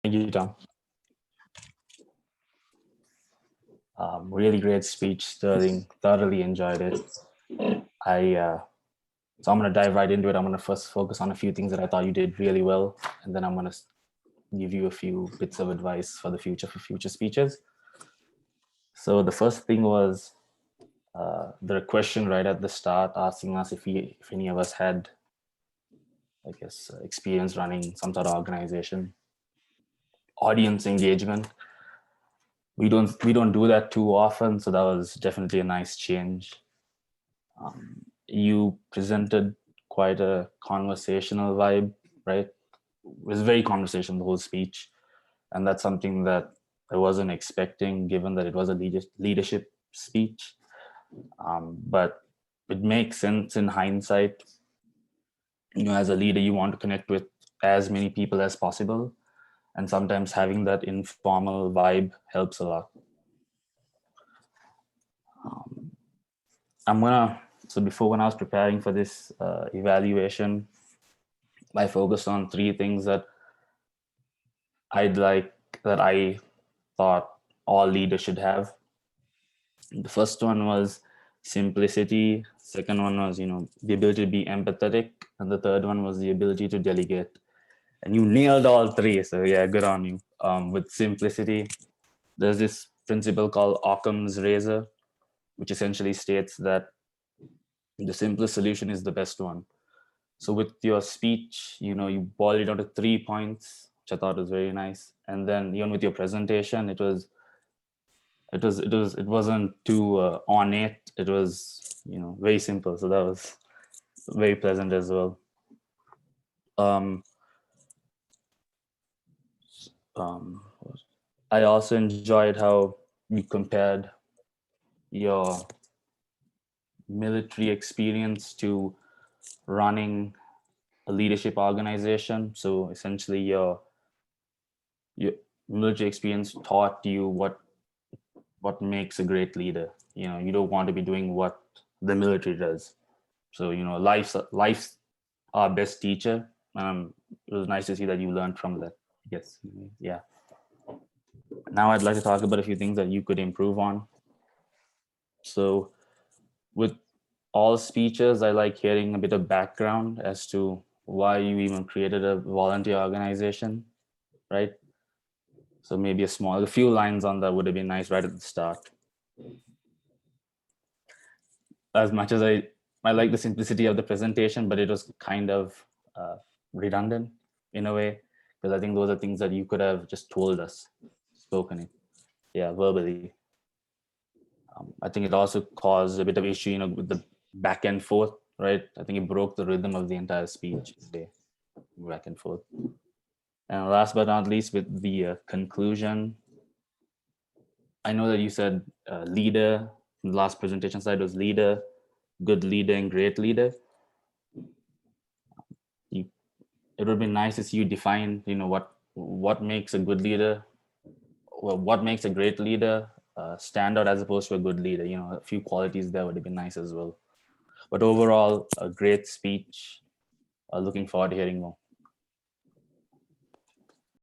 Thank you, Tom. Really great speech, Sterling. Thoroughly enjoyed it. So I'm going to dive right into it. I'm going to first focus on a few things that I thought you did really well, and then I'm going to give you a few bits of advice for future speeches. So the first thing was the question right at the start asking us if any of us had, I guess, experience running some sort of organization, audience engagement. We don't do that too often, so that was definitely a nice change. You presented quite a conversational vibe, right? It was very conversational, the whole speech, and that's something that I wasn't expecting, given that it was a leadership speech. But it makes sense in hindsight. As a leader, you want to connect with as many people as possible, and sometimes having that informal vibe helps a lot. So before, when I was preparing for this evaluation, I focused on three things that I thought all leaders should have. The first one was simplicity. Second one was, the ability to be empathetic. And the third one was the ability to delegate. And you nailed all three. So yeah, good on you. With simplicity, there's this principle called Occam's razor, which essentially states that the simplest solution is the best one. So with your speech, you boiled it down to 3 points, which I thought was very nice. And then even with your presentation, it wasn't too ornate. It was, very simple. So that was very pleasant as well. I also enjoyed how you compared your military experience to running a leadership organization. So essentially your military experience taught you what makes a great leader. You don't want to be doing what the military does. So life's our best teacher. It was nice to see that you learned from that. Yes. Yeah. Now I'd like to talk about a few things that you could improve on. So with all speeches, I like hearing a bit of background as to why you even created a volunteer organization, right? So maybe a few lines on that would have been nice right at the start. As much as I like the simplicity of the presentation, but it was kind of redundant in a way, because I think those are things that you could have just told us, spoken it, yeah, verbally. I think it also caused a bit of issue, with the back and forth, right? I think it broke the rhythm of the entire speech, back and forth. And last but not least, with the conclusion, I know that you said leader. The last presentation slide was leader, good leader, and great leader. It would be nice to see you define, what makes a good leader, well, what makes a great leader stand out as opposed to a good leader. A few qualities there would have been nice as well. But overall, a great speech. Looking forward to hearing more.